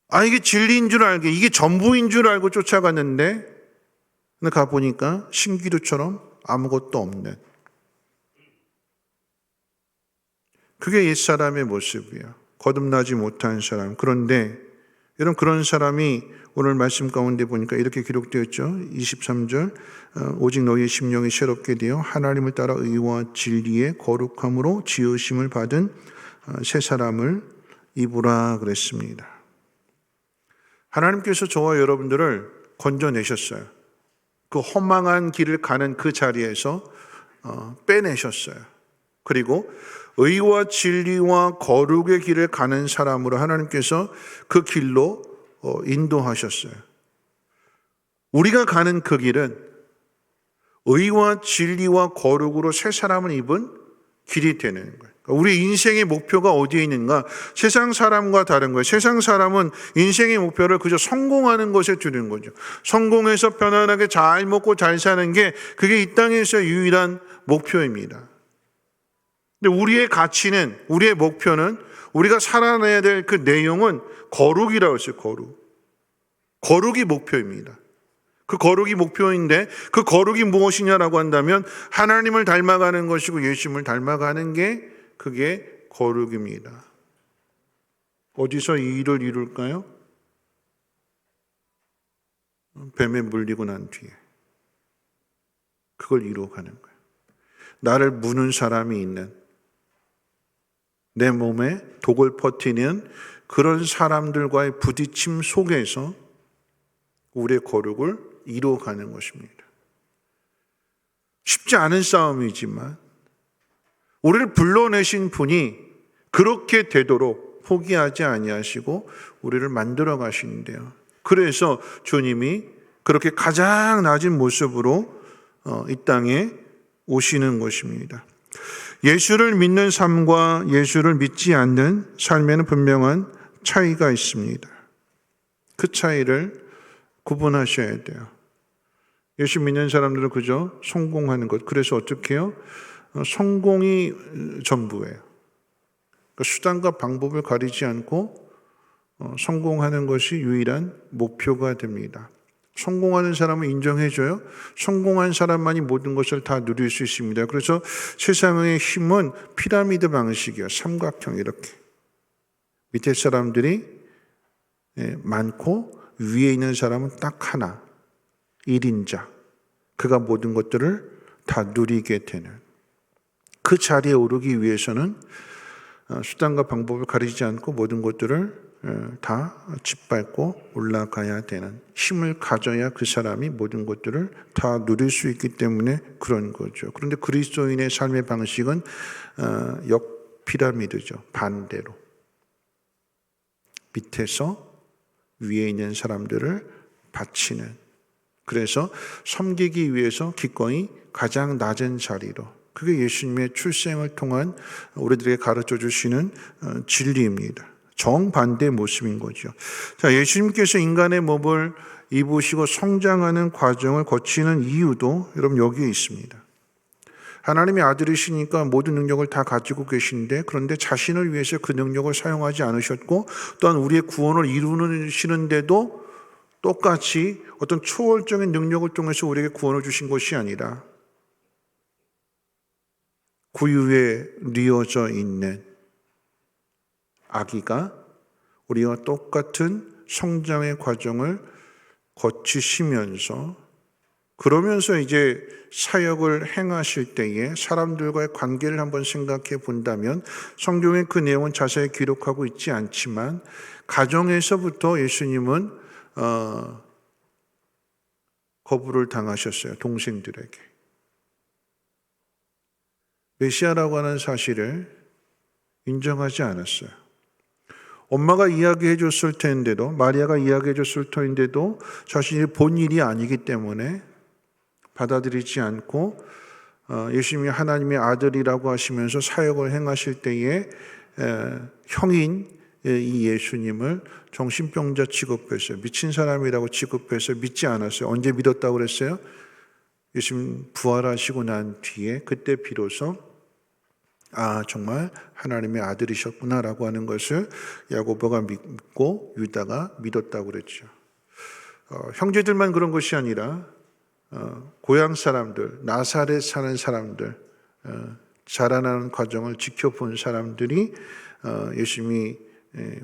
거예요. 이게 진리인 줄 알게, 이게 전부인 줄 알고 쫓아갔는데 가보니까 신기루처럼 아무것도 없는, 그게 옛사람의 모습이야. 거듭나지 못한 사람. 그런데 여러분, 그런 사람이 오늘 말씀 가운데 보니까 이렇게 기록되어 있죠. 23절, 오직 너희의 심령이 새롭게 되어 하나님을 따라 의와 진리의 거룩함으로 지으심을 받은 새 사람을 입으라 그랬습니다. 하나님께서 저와 여러분들을 건져내셨어요. 그 허망한 길을 가는 그 자리에서 빼내셨어요. 그리고 의와 진리와 거룩의 길을 가는 사람으로 하나님께서 그 길로 인도하셨어요. 우리가 가는 그 길은 의와 진리와 거룩으로 새 사람을 입은 길이 되는 거예요. 우리 인생의 목표가 어디에 있는가? 세상 사람과 다른 거예요. 세상 사람은 인생의 목표를 그저 성공하는 것에 두는 거죠. 성공해서 편안하게 잘 먹고 잘 사는 게 그게 이 땅에서 유일한 목표입니다. 근데 우리의 가치는, 우리의 목표는, 우리가 살아내야 될 그 내용은 거룩이라고 했어요. 거룩이 목표입니다. 그 거룩이 목표인데 그 거룩이 무엇이냐라고 한다면 하나님을 닮아가는 것이고 예수님을 닮아가는 게 그게 거룩입니다. 어디서 이 일을 이룰까요? 뱀에 물리고 난 뒤에 그걸 이루어가는 거예요. 나를 무는 사람이 있는, 내 몸에 독을 퍼뜨리는 그런 사람들과의 부딪힘 속에서 우리의 거룩을 이루어가는 것입니다. 쉽지 않은 싸움이지만 우리를 불러내신 분이 그렇게 되도록 포기하지 아니하시고 우리를 만들어 가시는데요. 그래서 주님이 그렇게 가장 낮은 모습으로 이 땅에 오시는 것입니다. 예수를 믿는 삶과 예수를 믿지 않는 삶에는 분명한 차이가 있습니다. 그 차이를 구분하셔야 돼요. 예수 믿는 사람들은 그저 성공하는 것. 그래서 어떻게 해요? 성공이 전부예요. 그러니까 수단과 방법을 가리지 않고 성공하는 것이 유일한 목표가 됩니다. 성공하는 사람을 인정해줘요. 성공한 사람만이 모든 것을 다 누릴 수 있습니다. 그래서 세상의 힘은 피라미드 방식이에요. 삼각형 이렇게. 밑에 사람들이 많고 위에 있는 사람은 딱 하나. 1인자. 그가 모든 것들을 다 누리게 되는. 그 자리에 오르기 위해서는 수단과 방법을 가리지 않고 모든 것들을 다 짓밟고 올라가야 되는, 힘을 가져야 그 사람이 모든 것들을 다 누릴 수 있기 때문에 그런 거죠. 그런데 그리스도인의 삶의 방식은 역피라미드죠. 반대로. 밑에서 위에 있는 사람들을 바치는. 그래서 섬기기 위해서 기꺼이 가장 낮은 자리로. 그게 예수님의 출생을 통한 우리들에게 가르쳐 주시는 진리입니다. 정반대의 모습인 거죠. 자, 예수님께서 인간의 몸을 입으시고 성장하는 과정을 거치는 이유도 여러분 여기에 있습니다. 하나님의 아들이시니까 모든 능력을 다 가지고 계신데 그런데 자신을 위해서 그 능력을 사용하지 않으셨고 또한 우리의 구원을 이루시는데도 똑같이 어떤 초월적인 능력을 통해서 우리에게 구원을 주신 것이 아니라 구유에 뉘어져 있는 아기가 우리와 똑같은 성장의 과정을 거치시면서 그러면서 이제 사역을 행하실 때에 사람들과의 관계를 한번 생각해 본다면 성경에 그 내용은 자세히 기록하고 있지 않지만 가정에서부터 예수님은 거부를 당하셨어요. 동생들에게. 메시아라고 하는 사실을 인정하지 않았어요. 엄마가 이야기해 줬을 텐데도, 마리아가 이야기해 줬을 터인데도 자신이 본 일이 아니기 때문에 받아들이지 않고 예수님이 하나님의 아들이라고 하시면서 사역을 행하실 때에 형인 이 예수님을 정신병자 취급했어요. 미친 사람이라고 취급해서 믿지 않았어요. 언제 믿었다고 그랬어요? 예수님 부활하시고 난 뒤에 그때 비로소 정말 하나님의 아들이셨구나라고 하는 것을 야고보가 믿고 유다가 믿었다고 그랬죠. 형제들만 그런 것이 아니라 고향 사람들, 나사렛 사는 사람들, 자라나는 과정을 지켜본 사람들이 예수님이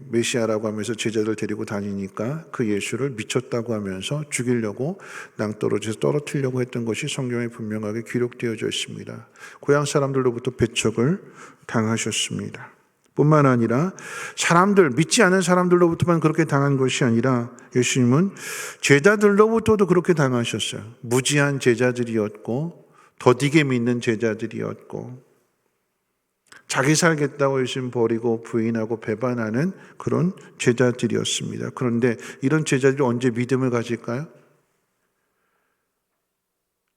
메시아라고 하면서 제자들 데리고 다니니까 그 예수를 미쳤다고 하면서 죽이려고 낭떠러지에서 떨어뜨리려고 했던 것이 성경에 분명하게 기록되어져 있습니다. 고향 사람들로부터 배척을 당하셨습니다. 뿐만 아니라 사람들, 믿지 않은 사람들로부터만 그렇게 당한 것이 아니라 예수님은 제자들로부터도 그렇게 당하셨어요. 무지한 제자들이었고 더디게 믿는 제자들이었고 자기 살겠다고 예수님 버리고 부인하고 배반하는 그런 제자들이었습니다. 그런데 이런 제자들이 언제 믿음을 가질까요?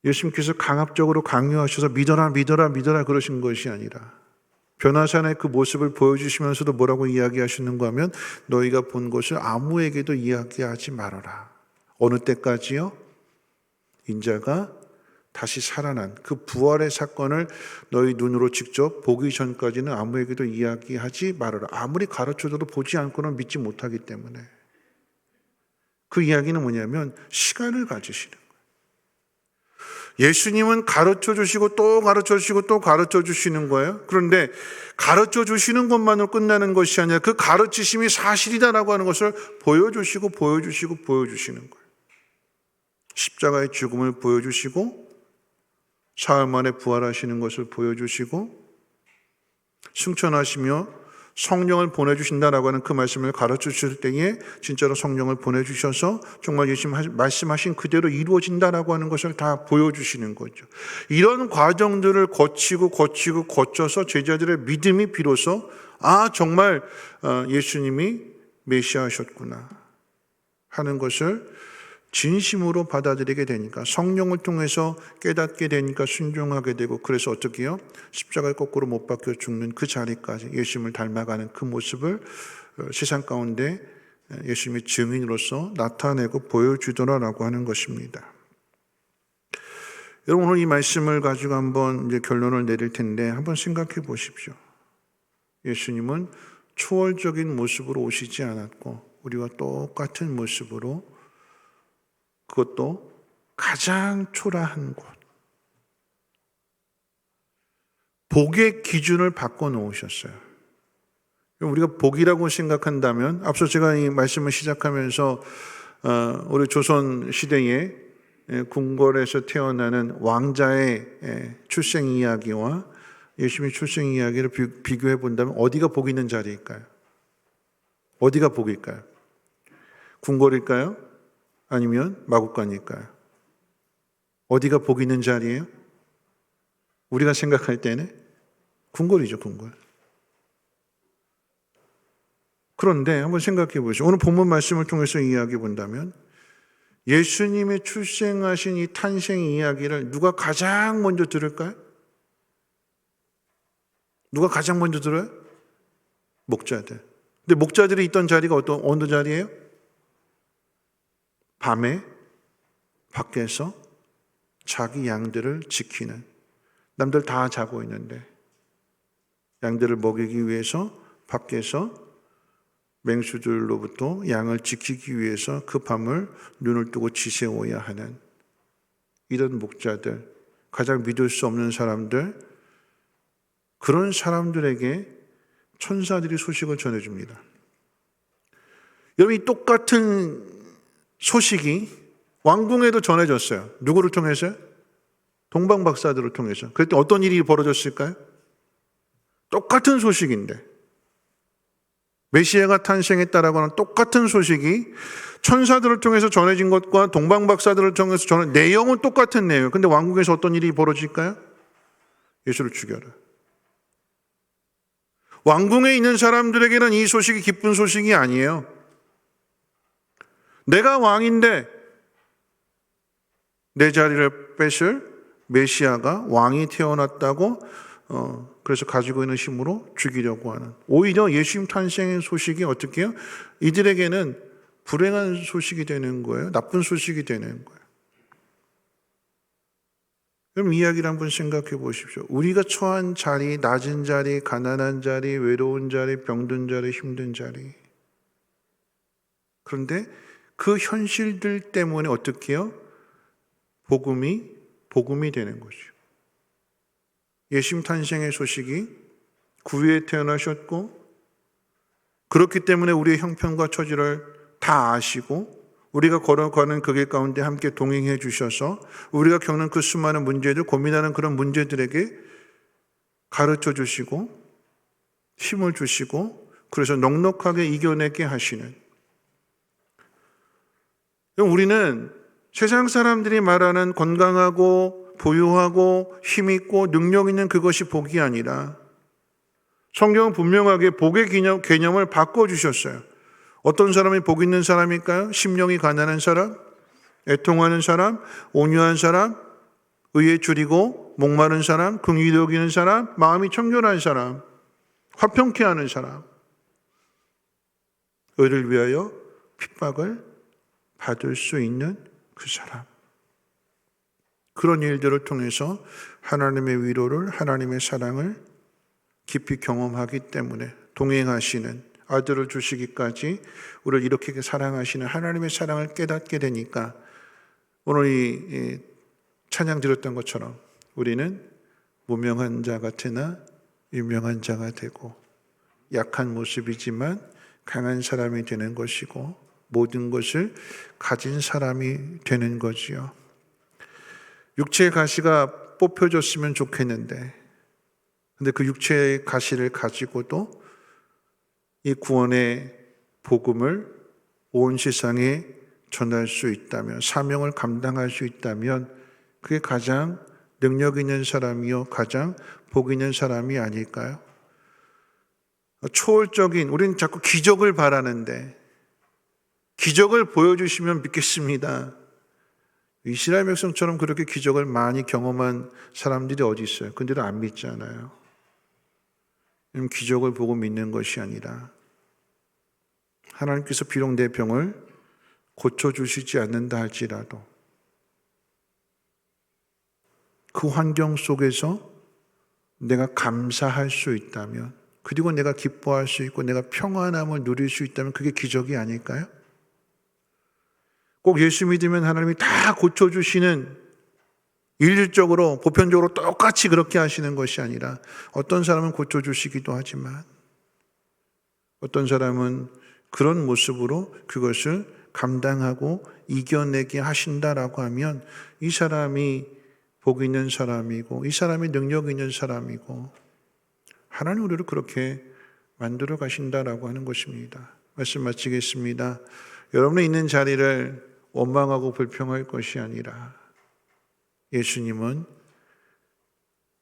예수님께서 강압적으로 강요하셔서 믿어라 믿어라 믿어라 그러신 것이 아니라 변화산의 그 모습을 보여주시면서도 뭐라고 이야기하시는가 하면 너희가 본 것을 아무에게도 이야기하지 말아라. 어느 때까지요? 인자가 다시 살아난 그 부활의 사건을 너희 눈으로 직접 보기 전까지는 아무에게도 이야기하지 말아라. 아무리 가르쳐줘도 보지 않고는 믿지 못하기 때문에. 그 이야기는 뭐냐면 시간을 가지시는 거예요. 예수님은 가르쳐 주시고 또 가르쳐 주시고 또 가르쳐 주시는 거예요. 그런데 가르쳐 주시는 것만으로 끝나는 것이 아니라 그 가르치심이 사실이다라고 하는 것을 보여주시고 보여주시고 보여주시는 거예요. 십자가의 죽음을 보여주시고 사흘 만에 부활하시는 것을 보여주시고 승천하시며 성령을 보내주신다라고 하는 그 말씀을 가르쳐 주실 때에 진짜로 성령을 보내주셔서 정말 예수님 말씀하신 그대로 이루어진다라고 하는 것을 다 보여주시는 거죠. 이런 과정들을 거쳐서 제자들의 믿음이 비로소 정말 예수님이 메시아셨구나 하는 것을 진심으로 받아들이게 되니까 성령을 통해서 깨닫게 되니까 순종하게 되고 그래서 어떻게 해요? 십자가에 거꾸로 못 박혀 죽는 그 자리까지 예수님을 닮아가는 그 모습을 세상 가운데 예수님의 증인으로서 나타내고 보여주더라라고 하는 것입니다. 여러분 오늘 이 말씀을 가지고 한번 이제 결론을 내릴 텐데 한번 생각해 보십시오. 예수님은 초월적인 모습으로 오시지 않았고 우리와 똑같은 모습으로 그것도 가장 초라한 곳. 복의 기준을 바꿔놓으셨어요. 우리가 복이라고 생각한다면 앞서 제가 이 말씀을 시작하면서 우리 조선 시대에 궁궐에서 태어나는 왕자의 출생 이야기와 예수님의 출생 이야기를 비교해 본다면 어디가 복 있는 자리일까요? 어디가 복일까요? 궁궐일까요? 아니면 마국간일까요? 어디가 복 있는 자리예요? 우리가 생각할 때는 궁궐이죠, 궁궐. 그런데 한번 생각해 보시죠. 오늘 본문 말씀을 통해서 이야기해 본다면 예수님의 출생하신 이 탄생 이야기를 누가 가장 먼저 들을까요? 누가 가장 먼저 들어요? 목자들. 근데 목자들이 있던 자리가 어느 자리예요? 밤에 밖에서 자기 양들을 지키는, 남들 다 자고 있는데 양들을 먹이기 위해서 밖에서 맹수들로부터 양을 지키기 위해서 그 밤을 눈을 뜨고 지새워야 하는 이런 목자들, 가장 믿을 수 없는 사람들, 그런 사람들에게 천사들이 소식을 전해줍니다. 여러분, 이 똑같은 소식이 왕궁에도 전해졌어요. 누구를 통해서요? 동방박사들을 통해서. 그때 어떤 일이 벌어졌을까요? 똑같은 소식인데 메시아가 탄생했다라고 하는 똑같은 소식이 천사들을 통해서 전해진 것과 동방박사들을 통해서 전해진 내용은 똑같은 내용. 근데 왕궁에서 어떤 일이 벌어질까요? 예수를 죽여라. 왕궁에 있는 사람들에게는 이 소식이 기쁜 소식이 아니에요. 내가 왕인데 내 자리를 뺏을 메시아가 왕이 태어났다고 그래서 가지고 있는 힘으로 죽이려고 하는, 오히려 예수님 탄생의 소식이 어떻게 해요? 이들에게는 불행한 소식이 되는 거예요. 나쁜 소식이 되는 거예요. 그럼 이야기를 한번 생각해 보십시오. 우리가 처한 자리, 낮은 자리, 가난한 자리, 외로운 자리, 병든 자리, 힘든 자리. 그런데 그 현실들 때문에 어떻게 해요? 복음이 되는 거죠. 예수님 탄생의 소식이 구유에 태어나셨고, 그렇기 때문에 우리의 형편과 처지를 다 아시고 우리가 걸어가는 그 길 가운데 함께 동행해 주셔서 우리가 겪는 그 수많은 문제들, 고민하는 그런 문제들에게 가르쳐 주시고 힘을 주시고 그래서 넉넉하게 이겨내게 하시는, 우리는 세상 사람들이 말하는 건강하고 부유하고 힘있고 능력 있는 그것이 복이 아니라 성경은 분명하게 복의 개념을 바꿔주셨어요. 어떤 사람이 복 있는 사람일까요? 심령이 가난한 사람, 애통하는 사람, 온유한 사람, 의에 줄이고 목마른 사람, 긍휼히 여기는 사람, 마음이 청결한 사람, 화평케 하는 사람, 의를 위하여 핍박을 받을 수 있는 그 사람. 그런 일들을 통해서 하나님의 위로를, 하나님의 사랑을 깊이 경험하기 때문에 동행하시는, 아들을 주시기까지 우리를 이렇게 사랑하시는 하나님의 사랑을 깨닫게 되니까 오늘 이 찬양 드렸던 것처럼 우리는 무명한 자 같으나 유명한 자가 되고, 약한 모습이지만 강한 사람이 되는 것이고 모든 것을 가진 사람이 되는 거지요. 육체의 가시가 뽑혀졌으면 좋겠는데, 근데 그 육체의 가시를 가지고도 이 구원의 복음을 온 세상에 전할 수 있다면, 사명을 감당할 수 있다면 그게 가장 능력 있는 사람이요 가장 복 있는 사람이 아닐까요? 초월적인, 우리는 자꾸 기적을 바라는데 기적을 보여주시면 믿겠습니다. 이스라엘 백성처럼 그렇게 기적을 많이 경험한 사람들이 어디 있어요? 근데도 안 믿잖아요. 기적을 보고 믿는 것이 아니라 하나님께서 비록 내 병을 고쳐주시지 않는다 할지라도 그 환경 속에서 내가 감사할 수 있다면, 그리고 내가 기뻐할 수 있고 내가 평안함을 누릴 수 있다면 그게 기적이 아닐까요? 꼭 예수 믿으면 하나님이 다 고쳐주시는, 일률적으로 보편적으로 똑같이 그렇게 하시는 것이 아니라 어떤 사람은 고쳐주시기도 하지만 어떤 사람은 그런 모습으로 그것을 감당하고 이겨내게 하신다라고 하면 이 사람이 복 있는 사람이고 이 사람이 능력 있는 사람이고 하나님 우리를 그렇게 만들어 가신다라고 하는 것입니다. 말씀 마치겠습니다. 여러분이 있는 자리를 원망하고 불평할 것이 아니라 예수님은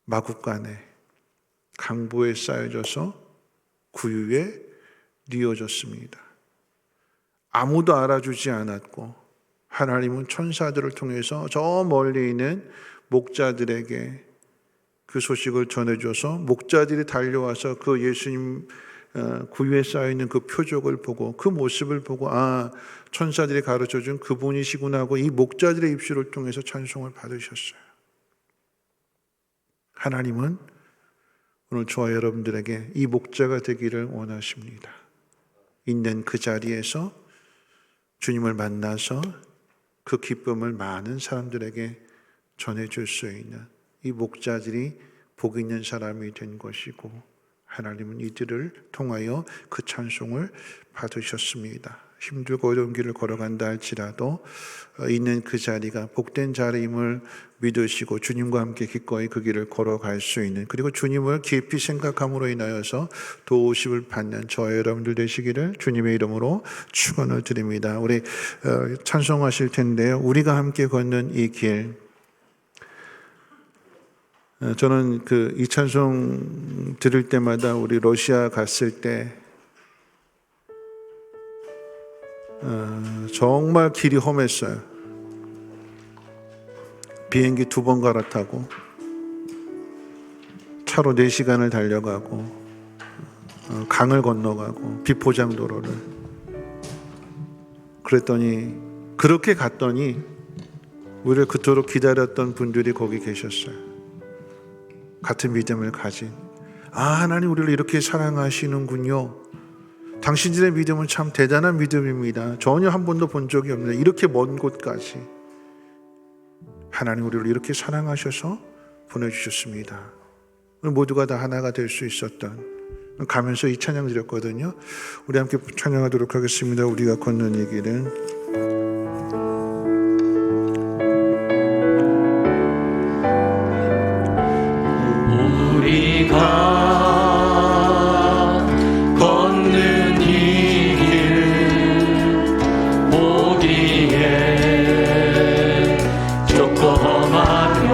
마구간에 강보에 쌓여져서 구유에 뉘어졌습니다. 아무도 알아주지 않았고 하나님은 천사들을 통해서 저 멀리 있는 목자들에게 그 소식을 전해줘서 목자들이 달려와서 그 예수님 구유에 쌓여있는 그 표적을 보고 그 모습을 보고 천사들이 가르쳐준 그분이시구나 하고 이 목자들의 입술을 통해서 찬송을 받으셨어요. 하나님은 오늘 저와 여러분들에게 이 목자가 되기를 원하십니다. 있는 그 자리에서 주님을 만나서 그 기쁨을 많은 사람들에게 전해줄 수 있는 이 목자들이 복 있는 사람이 된 것이고 하나님은 이들을 통하여 그 찬송을 받으셨습니다. 힘들고 어려운 길을 걸어간다 할지라도 있는 그 자리가 복된 자리임을 믿으시고 주님과 함께 기꺼이 그 길을 걸어갈 수 있는, 그리고 주님을 깊이 생각함으로 인하여서 도우심을 받는 저와 여러분들 되시기를 주님의 이름으로 축원을 드립니다. 우리 찬송하실 텐데요. 우리가 함께 걷는 이 길, 저는 이 찬송 들을 때마다 우리 러시아 갔을 때 정말 길이 험했어요. 비행기 2번 갈아타고 차로 4시간을 달려가고 강을 건너가고 비포장도로를. 그랬더니 그렇게 갔더니 우리를 그토록 기다렸던 분들이 거기 계셨어요. 같은 믿음을 가진, 하나님 우리를 이렇게 사랑하시는군요. 당신들의 믿음은 참 대단한 믿음입니다. 전혀 한 번도 본 적이 없는데 이렇게 먼 곳까지 하나님 우리를 이렇게 사랑하셔서 보내주셨습니다. 모두가 다 하나가 될 수 있었던, 가면서 이 찬양 드렸거든요. 우리 함께 찬양하도록 하겠습니다. 우리가 걷는 이 길은. 우리가 걷는 이 길 보기에 좁고 험하며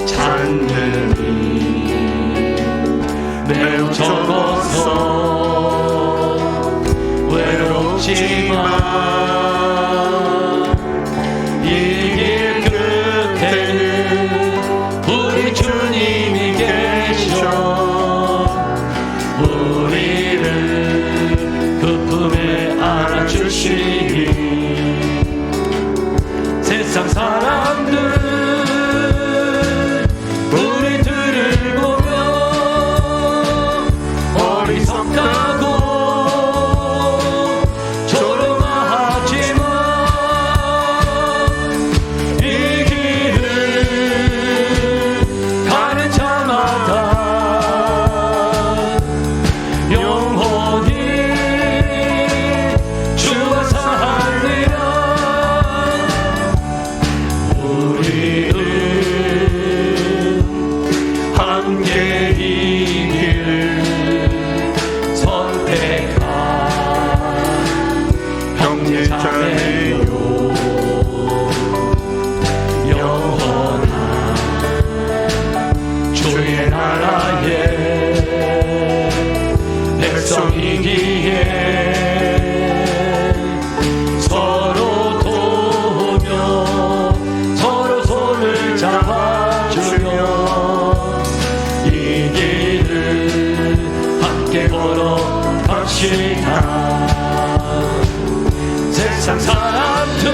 찾는 이 매우 적어서 외롭지만 이 길 끝에는 우리 주님이 계셔 우리를 그 품에 안아주시니 세상 사람들 우리들을 보며 어리석다고 조롱하지만 이 길을 가는 자마다 영원히 주와 살리라. 우리는 함께 이 길을 선택한 형제자매요. 영원한 주의 나라의 백성이기에 서로 도우며 서로 손을 잡아주며 이 길을 함께 걸어갑시다. 세상 사람들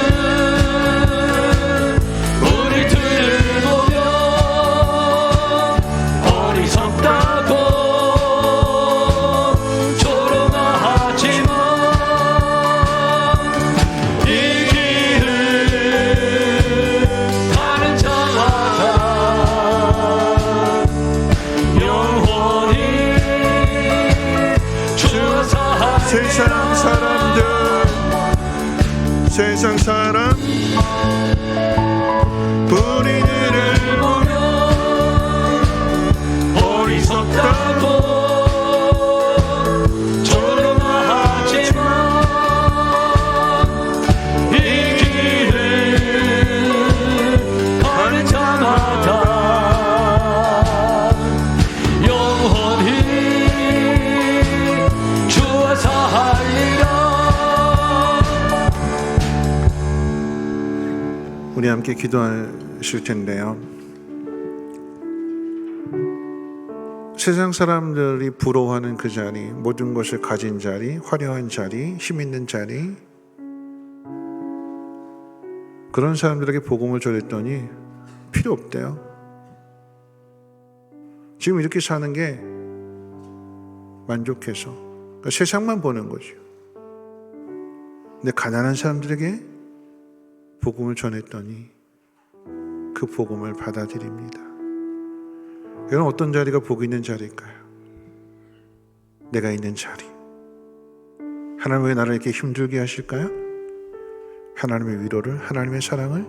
우리들을 보며 어리석다고 조롱하지만 이 길을 가는 자마다 영원히 주와 세상 사람들, 세상 사람 우리들을 보며 어리석다고 조롱하지만 이 길을 가는 자마다 영원히 주와 살리라. 우리 함께 기도하실 텐데요. 세상 사람들이 부러워하는 그 자리, 모든 것을 가진 자리, 화려한 자리, 힘 있는 자리, 그런 사람들에게 복음을 전했더니 필요 없대요. 지금 이렇게 사는 게 만족해서, 그러니까 세상만 보는 거죠. 근데 가난한 사람들에게 복음을 전했더니 그 복음을 받아들입니다. 이건 어떤 자리가 복 있는 자리일까요? 내가 있는 자리. 하나님 왜 나를 이렇게 힘들게 하실까요? 하나님의 위로를, 하나님의 사랑을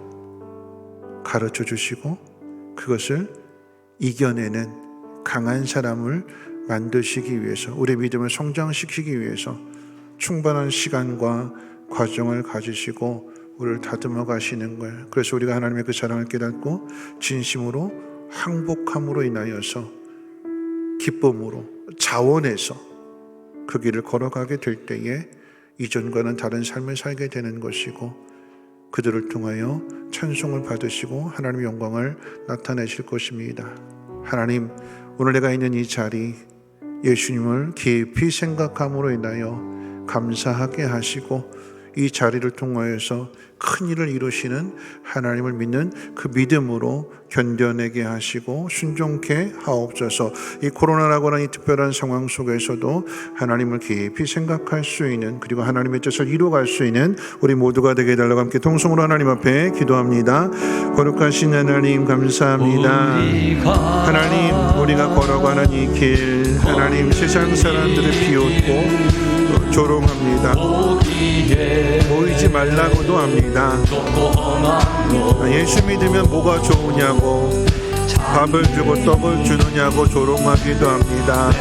가르쳐 주시고 그것을 이겨내는 강한 사람을 만드시기 위해서, 우리의 믿음을 성장시키기 위해서 충분한 시간과 과정을 가지시고 우리를 다듬어 가시는 거예요. 그래서 우리가 하나님의 그 사랑을 깨닫고 진심으로 항복함으로 인하여서 기쁨으로 자원해서 그 길을 걸어가게 될 때에 이전과는 다른 삶을 살게 되는 것이고, 그들을 통하여 찬송을 받으시고 하나님의 영광을 나타내실 것입니다. 하나님, 오늘 내가 있는 이 자리, 예수님을 깊이 생각함으로 인하여 감사하게 하시고, 이 자리를 통하여서 큰 일을 이루시는 하나님을 믿는 그 믿음으로 견뎌내게 하시고 순종케 하옵소서. 이 코로나라고 하는 이 특별한 상황 속에서도 하나님을 깊이 생각할 수 있는, 그리고 하나님의 뜻을 이루어갈 수 있는 우리 모두가 되게 해달라고 함께 통성으로 하나님 앞에 기도합니다. 거룩하신 하나님 감사합니다. 하나님, 우리가 걸어가는 이 길, 하나님 세상 사람들을 비웃고 조롱합니다. 모이지 말라고도 합니다. 예수 믿으면 뭐가 좋으냐고, 밥을 주고 떡을 주느냐고 조롱하기도 합니다.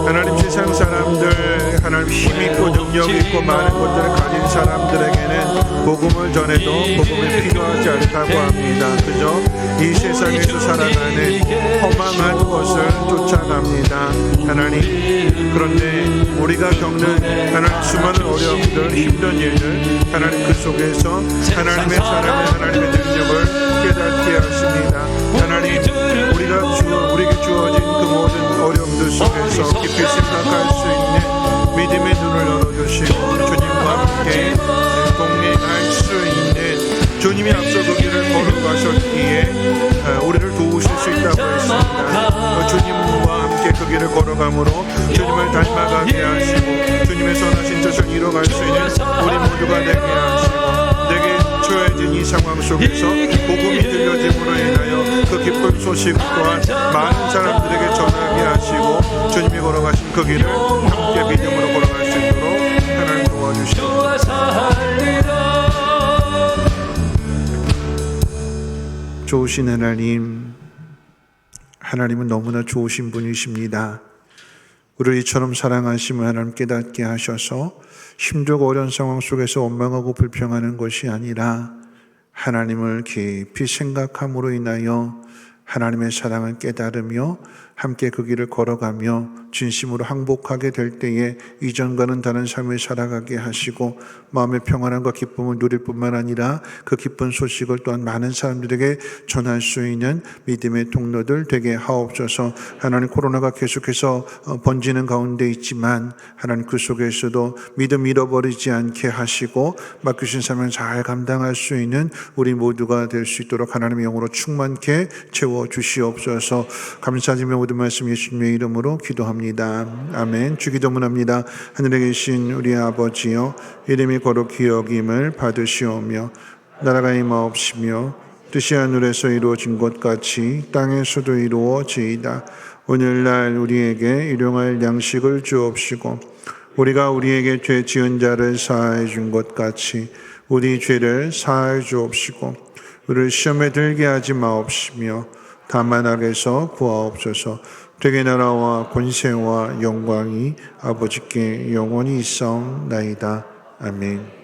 하나님, 세상 사람들, 하나님 힘있고 능력있고 많은 것들을 가진 사람들에게는 복음을 전해도 복음이 필요하지 않다고 합니다. 그저 이 세상에서 살아가는 허망한 것을 쫓아갑니다. 하나님, 그런데 우리가 겪는 하나님 수많은 어려움들, 힘든 일들, 하나님 그 속에서 하나님의 사랑을, 하나님의 능력을 깨닫게 하십니다. 하나님, 우리에게 주어진 그 모든 어려움들 속에서 깊이 생각할 수 있는 믿음의 눈을 열어주시고 주님과 함께 동행할 수 있는, 주님이 앞서 그 길을 걸어가셨기에 우리를 도우실 수 있다고 했습니다. 주님과 함께 그 길을 걸어감으로 주님을 닮아가게 하시고 주님의 선하신 뜻을 이뤄갈 수 있는 우리 모두가 되게 하시고, 내게 처해진 이 상황 속에서 복음이 들려짐으로 인하여 그 기쁜 소식 또한 많은 사람들에게 전하게 하시고 주님이 걸어가신 그 길을 함께 믿음으로 걸어갈 수 있도록 하나님 도와주시옵소서. 좋으신 하나님, 하나님은 너무나 좋으신 분이십니다. 우리를 이처럼 사랑하심을 하나님 깨닫게 하셔서 힘들고 어려운 상황 속에서 원망하고 불평하는 것이 아니라 하나님을 깊이 생각함으로 인하여 하나님의 사랑을 깨달으며 함께 그 길을 걸어가며 진심으로 항복하게 될 때에 이전과는 다른 삶을 살아가게 하시고 마음의 평안함과 기쁨을 누릴 뿐만 아니라 그 기쁜 소식을 또한 많은 사람들에게 전할 수 있는 믿음의 통로들 되게 하옵소서. 하나님, 코로나가 계속해서 번지는 가운데 있지만 하나님 그 속에서도 믿음 잃어버리지 않게 하시고 맡기신 사명을 잘 감당할 수 있는 우리 모두가 될 수 있도록 하나님의 영으로 충만케 채워주시옵소서. 감사드리며 모든 말씀 예수님의 이름으로 기도합니다. 아멘. 주기도문합니다. 하늘에 계신 우리 아버지여, 이름이 거룩히 여김을 받으시오며 나라가 임하옵시며 뜻이 하늘에서 이루어진 것 같이 땅에서도 이루어지이다. 오늘날 우리에게 일용할 양식을 주옵시고 우리가 우리에게 죄 지은 자를 사하여 준 것 같이 우리 죄를 사하여 주옵시고 우리를 시험에 들게 하지 마옵시며 다만 악에서 구하옵소서. 되게 나라와 권세와 영광이 아버지께 영원히 있사옵나이다. 아멘.